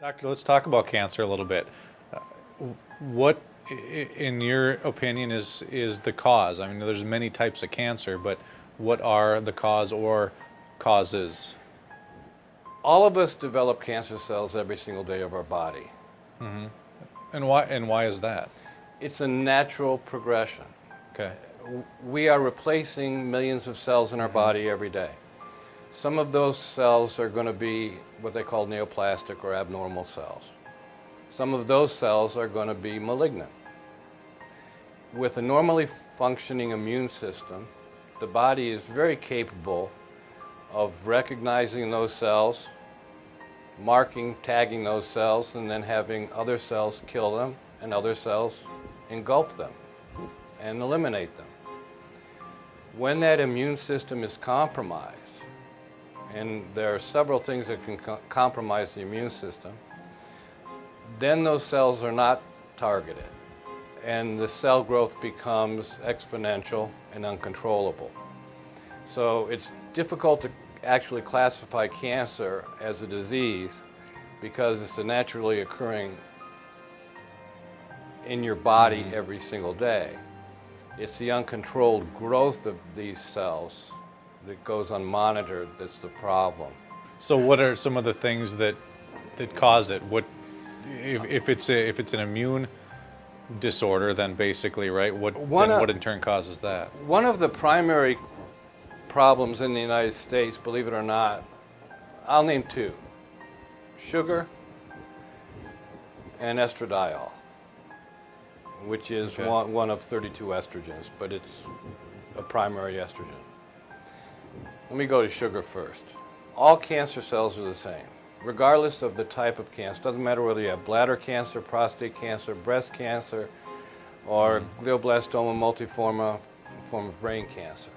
Doctor, let's talk about cancer a little bit. Uh, what, in your opinion, is the cause? I mean, there's many types of cancer, but what are the cause or causes? All of us develop cancer cells every single day of our body. Hmm. And why is that? It's a natural progression. Okay. We are replacing millions of cells in our body every day. Some of those cells are going to be what they call neoplastic or abnormal cells. Some of those cells are going to be malignant. With a normally functioning immune system, the body is very capable of recognizing those cells, marking, tagging those cells, and then having other cells kill them and other cells engulf them and eliminate them. When that immune system is compromised, and there are several things that can compromise the immune system, then those cells are not targeted, and the cell growth becomes exponential and uncontrollable. So it's difficult to actually classify cancer as a disease because it's a naturally occurring in your body every single day. It's the uncontrolled growth of these cells that goes unmonitored that's the problem. So what are some of the things that cause it? What if it's an immune disorder, then basically, right? What in turn causes that? One of the primary problems in the United States, believe it or not, I'll name two: sugar and estradiol, which is one of 32 estrogens, but it's a primary estrogen. Let me go to sugar first. All cancer cells are the same, regardless of the type of cancer. Doesn't matter whether you have bladder cancer, prostate cancer, breast cancer, or glioblastoma multiforme, form of brain cancer.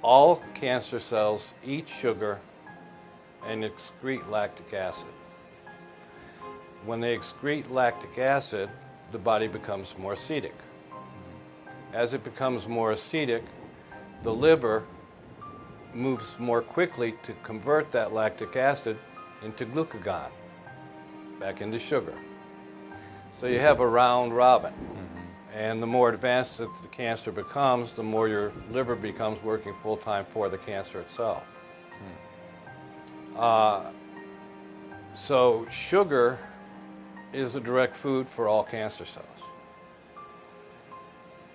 All cancer cells eat sugar and excrete lactic acid. When they excrete lactic acid, the body becomes more acidic. As it becomes more acidic, the liver moves more quickly to convert that lactic acid into glucagon, back into sugar. So you have a round robin. And the more advanced that the cancer becomes, the more your liver becomes working full-time for the cancer itself. So sugar is a direct food for all cancer cells.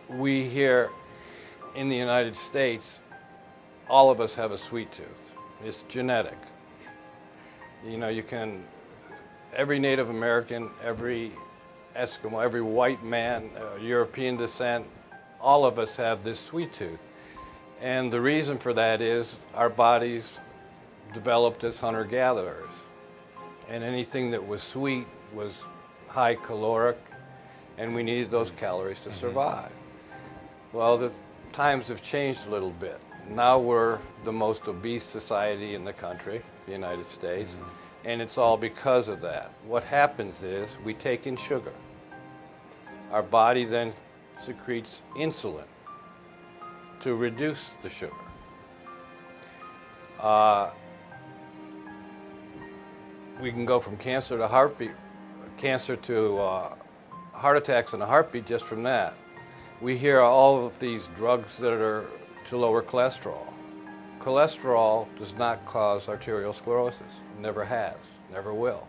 We here in the United States, all of us have a sweet tooth. It's genetic. You know, every Native American, every Eskimo, every white man, European descent, all of us have this sweet tooth. And the reason for that is our bodies developed as hunter-gatherers. And anything that was sweet was high caloric, and we needed those calories to survive. Well, the times have changed a little bit. Now we're the most obese society in the country, the United States, and it's all because of that. What happens is we take in sugar. Our body then secretes insulin to reduce the sugar. We can go from cancer to heart attacks in a heartbeat just from that. We hear all of these drugs that are to lower cholesterol. Cholesterol does not cause arterial sclerosis. Never has, never will.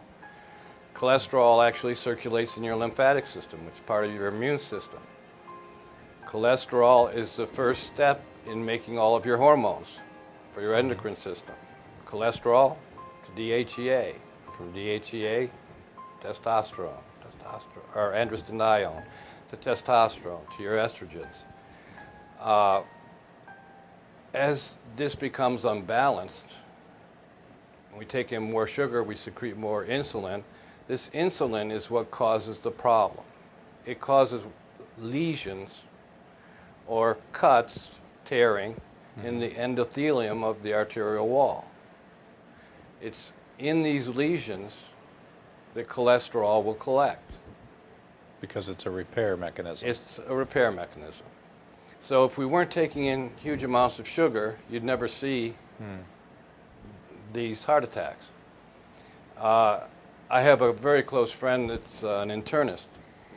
Cholesterol actually circulates in your lymphatic system, which is part of your immune system. Cholesterol is the first step in making all of your hormones for your endocrine system. Cholesterol to DHEA, from DHEA, testosterone, or androstenedione, to testosterone, to your estrogens. As this becomes unbalanced, when we take in more sugar, we secrete more insulin. This insulin is what causes the problem. It causes lesions or cuts, tearing, in the endothelium of the arterial wall. It's in these lesions that cholesterol will collect. Because it's a repair mechanism. It's a repair mechanism. So if we weren't taking in huge amounts of sugar, you'd never see these heart attacks. I have a very close friend that's an internist.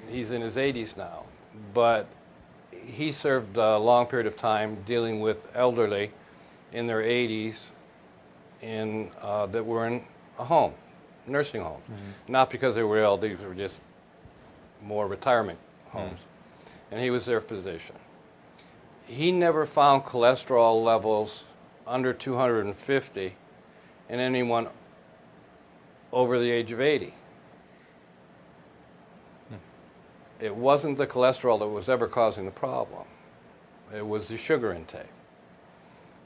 He's in his 80s now, but he served a long period of time dealing with elderly in their 80s that were in a home, nursing homes. Not because they were ill, these were just more retirement homes. And he was their physician. He never found cholesterol levels under 250 in anyone over the age of 80. It wasn't the cholesterol that was ever causing the problem. It was the sugar intake.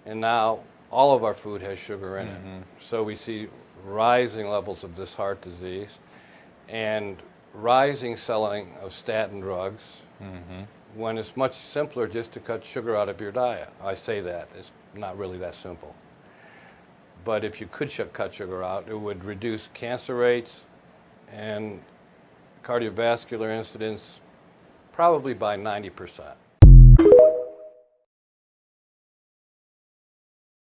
And now all of our food has sugar in it. So we see rising levels of this heart disease and rising selling of statin drugs when it's much simpler just to cut sugar out of your diet. I say that, it's not really that simple. But if you could cut sugar out, it would reduce cancer rates and cardiovascular incidence probably by 90%.